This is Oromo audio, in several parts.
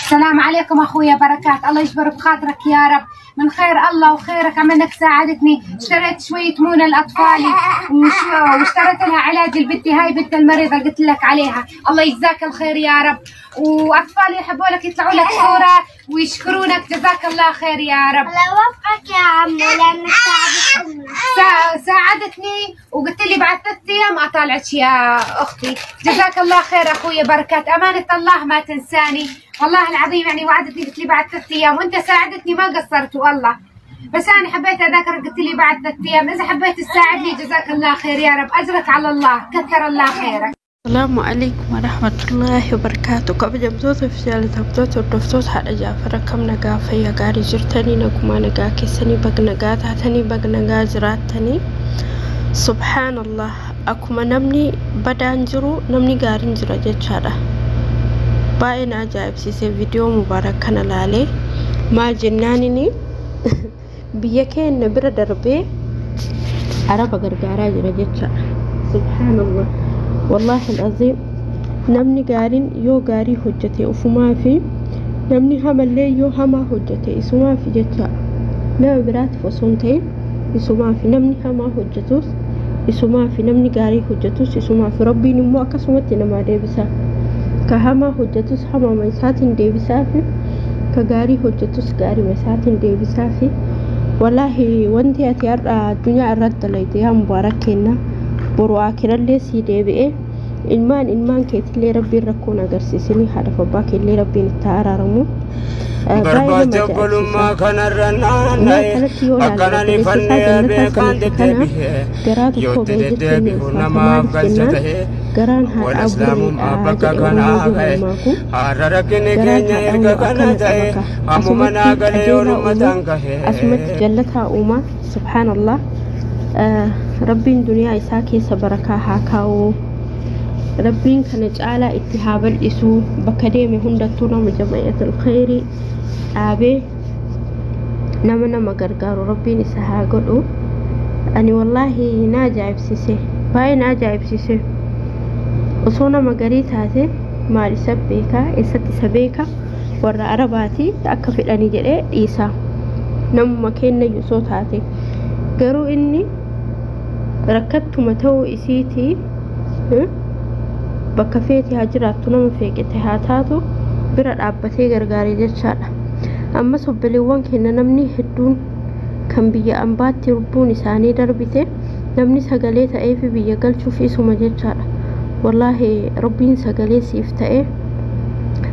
السلام عليكم اخويا بركات. الله يجبر بخاطرك يا رب. من خير الله وخيرك عمنك ساعدتني. اشتريت شوية مونة لأطفالي واشتريت لها علاج البنت هاي بنت المريضة قلت لك عليها. الله يجزاك الخير يا رب. وأطفالي يحبوا لك يطلعوا لك صورة ويشكرونك. جزاك الله خير يا رب. الله يوفقك يا عمو لأنك ساعدتني وقلت لي بعد 3 أيام أطالعك يا أختي. جزاك الله خير أخويا بركات. أمانة الله ما تنساني والله العظيم. يعني وعدتني قلت لي بعد 3 أيام وأنت ساعدتني ما قصرت والله. بس أنا حبيت أذاكر قلت لي بعد 3 أيام. إذا حبيت تساعدني جزاك الله خير يا رب. أجرك على الله. كثر الله خيرك. السلام عليكم ورحمة الله وبركاته. قبل جمزوت في سيالة تبدوت ودفتوت حد جعفر كم نجا فيا قاري جرتني نكما نجا كيسني بقنجا تحتني بقنجا جراتني. سبحان الله أكما نمني بدانجرو نمني قارين جرا جتشارة باين عجائب سيسي فيديو مبارك كان لالي ما جنانيني بيكين نبرة دربي عربة قرقارا جرا جتشارة. سبحان الله والله العظيم نمني قارين يو قاري حجتي وفما في نمني همال لي يو هما حجتي اسما في جتا ما برات فصونتين اسما في نمني هما حجتوس اسما في نمني قاري حجتوس اسما في ربي نمو أكسمتي نما ديبسا كهما حجتوس هما ميساتين ديبسا في كقاري حجتوس قاري ميساتين ديبسا في. والله وانتي أتيار الدنيا الرد ليتي يا مباركينا بروا كلا اللي سيدي بيه إلمان كيت اللي ربي ركونا قرسيسيني هذا فباك اللي ربي نتعرى رمو بربات يقولوا ما كان الرنان أكنني فني بكان تتبيه يوتدي بيهونا ما أفقلته والإسلام أبقى كان آغي حرركني كينيا إرقا كان تأي أمومنا قلي ورمتانك أسمت جلتها أمة. سبحان الله ربين دنيا إساكي سبركا هاكاو ربين كان جعل اتهاب الإسو بكديم هندتنا من جمعية الخير آبي نمنا مقرقار ربين إساها قلو أني والله ناجعب سيسي باي ناجعب سيسي وصونا مقريت هاتي مالي سبيكا إساتي سبيكا ورى عرباتي تأكفي لاني جري إيسا نم مكين يسوت هاتي قروا إني ركبت متو إسيتي بكفيتي هجرات تنم فيكتي هاتاتو برد عبتي غرغاري جتشالا. أما سبليوان كنا نمني هدون كان بيا أنباتي ربوني ساني دربتي نمني سقاليتا أي في بيا قل شوفي سوما جتشالا. والله ربين سقالي سيفتأي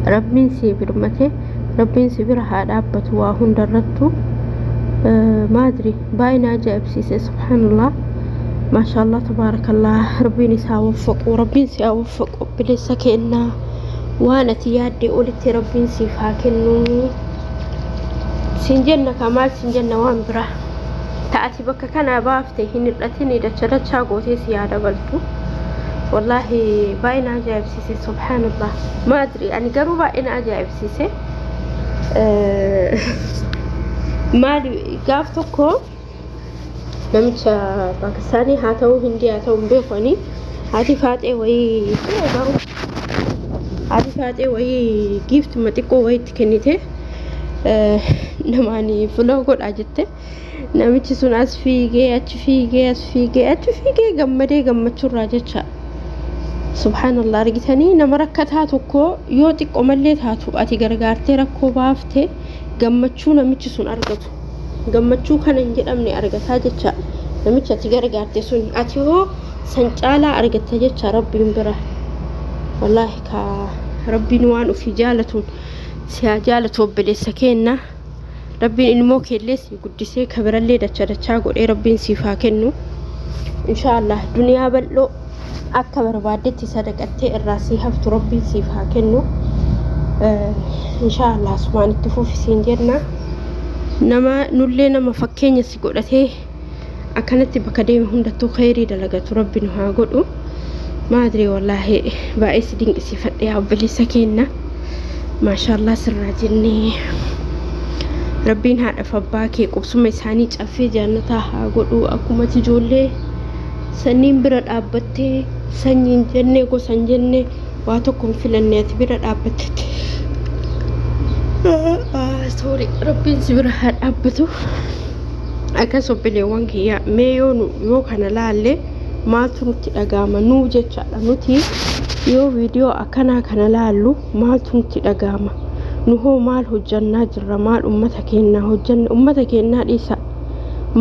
ربين سيبرمتي ربين سيبرها عبت واهن دردتو ما أدري باين عجائب سيسي. سبحان الله ما شاء الله تبارك الله. ربي ساوفق وربي ساوفق بلسا كأنه وانا تيادي قلت ربي سيفاكنو سنجنة كمال سنجنة وانبرا تأتي بك كان بافتي هنرتني دشرت شاقوتي سيادة بلتو. والله باين عجائب سيسي. سبحان الله ما أدري يعني قروا باين عجائب سيسي. مالي قافتكو نمشى باكستاني هاتو هندي هاتو مبيخوني هاتي فاتي وي هاتي فاتي وي جيفت متكو وي تكنيته نماني فلو قد أجته نمشى سون أسفيجي جمدي جمتشو راجتشا. سبحان الله رجتني نمركت هاتوكو يوتك أمليت هاتو أتي غرغارتي ركو بافتي جمتشو نمشى سون أرجتو gammachuu kana hin jedhamne argataa jecha namicha ati gargaarte sun ati hoo sancaalaa argatta jecha rabbiin bira. wallahi ka rabbiin waan ofii jaalatuun siyaa jaalatu obboleessa kenna. rabbiin ilmoo keellee si guddisee kabirallee dachaa godhee rabbiin siif haa kennu inshallah. duniyaa bal'oo akka barbaadetti sadaqattee irraa si haftu rabbiin siif haa kennu inshallah. subhaanitti fuufisiin jenna. nama nullee nama fakkeenya si godhatee akkanatti bakka deeme hundattuu khayrii dalagatu rabbiin haa godhu. maadri wallahi baay'ee si dinqisiifadhe obboleessa kenna. maashaallah sirraa jennee rabbiin haadha abbaa kee qubsuma isaanii caffee jannataa haa godhu. akkuma ijoollee sanniin bira dhaabbattee sanyiin jennee gosan jennee waa tokko hin filannee ati bira dhaabbattee galatoori rabbiin si bira haa dhaabbatu akkas obboleewwan kiyya mee yoo kana laalle maaltu nutti dhaga'ama nuu jechaadha nuti yoo viidiyoo akkanaa kana laallu maaltu nutti dhaga'ama nu hoo maal hojjannaa jirra maal ummata keenyaa hojjanna ummata keenyaa dhiisa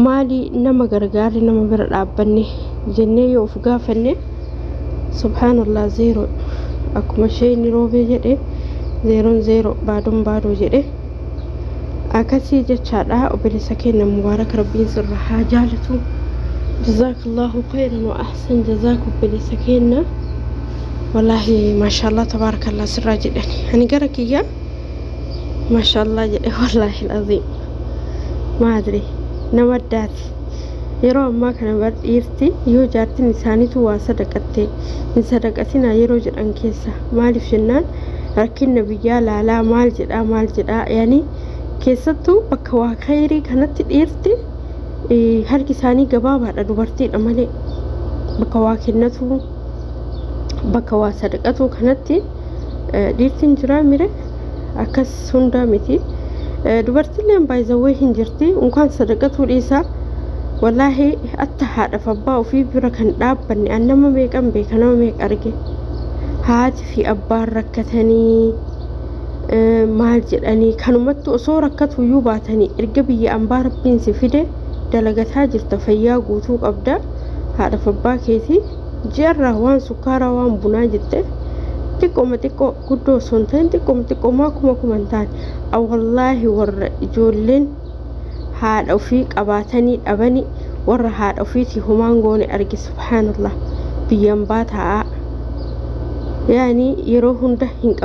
maali nama gargaarri nama bira dhaabbanne jennee yoo of gaafanne subhaanallah zeero akkuma shayni roobee jedhe zeeroon zeero baadoon baadoo jedhe akasii jechaadha obboleessa keenya mubaarak rabbiin sirra haa jaalatu jazakallahu khayran wa ahsan jazaak obboleessa keenya wallahi maashaallah tabaarakallah sirraa jedhani ani gara kiyya maashaallah jedhe wallahi alazim maadri nama addaati yeroo ammaa kana badhiirti yoo jaartin isaaniitu waa sadaqattee hin sadaqatina yeroo jedhan keessa maaliif jennaan rakkinna biyyaa laalaa maal jedhaa yani keessattuu bakka waa khayrii kanatti dhiirti harki isaanii gabaabaadha dubartiidha malee bakka waa kennatu bakka waa sadaqatu kanatti dhiirtiin jiraa mire akkas hundaa miti dubartiilleen baay'izawee hin jirti unkaan sadaqatu dhiisaa wallahi atta haadha fabbaa ofii bira kan dhaabbanne annama meeqan beeka nama meeqa arge haati fi abbaan rakkatanii maal jedhanii kanumattu osoo rakkatu iyyuu baatanii erga biyya ambaa rabbiin si fide dalagataa jirta fayyaa guutuu qabda haadha fabbaa keetii ji'arraa waan sukkaaraa waan bunaa jette xiqqooma xiqqoo guddoo osoo hin ta'in xiqqooma kuma hin taane wallaahi warra ijoolleen haadha ofii qabaatanii dhabanii warra haadha ofiitii humaan goone arge subhaanallah biyyan baataa yaani yeroo hunda hin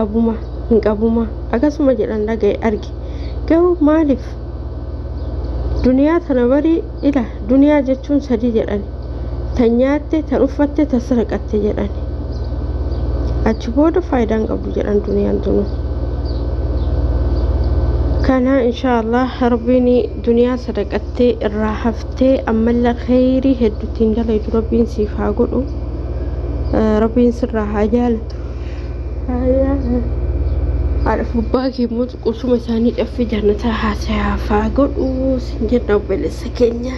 qabuma akkasuma jedhan dhagaye arge garuu maaliif duniyaa tana barii ila duniyaa jechuun sadii jedhani tan nyaatte tan uffatte tan sadaqatte jedhani achi booda faayidaan qabdu jedhan duniyaan tunu kana inshallah rabbiin duniyaa sadaqattee irraa haftee ammallee khayrii hedduutiin dalaytu rabbiin siif haa godhu rabbiin sirraa haa jaalatu abbaa keemmoo qusuma isaanii dhaffee jannataa haasayaa faa godhu sin jenna obboleessa keenya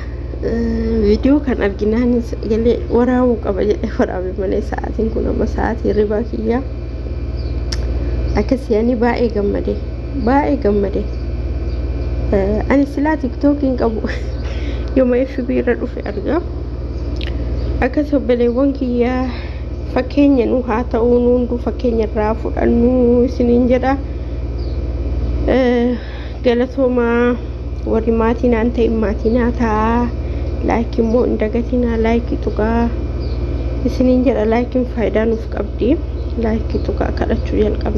viidiyoo kan arginaan galee waraabuu qaba jedhee waraabe malee sa'aatiin kun amma sa'aatii ribaa kiyyaa akkasii ani baay'ee gammade ani silaa tiktookiin qabu yooma FB irra dhufe argaa akkas obboleewwan kiyyaa fakkeenya nu haa ta'uu nu hunduu fakkeenya irraa fudhannu isiniin jedha galatoomaa warri maatiin aan ta'in maatiin haa laayikii immoo hin dagatinaa laayikii tuqaa isiniin jedha laayikiin faayidaa nuuf qabdi laayikii tuqaa kadhachuu jalqabna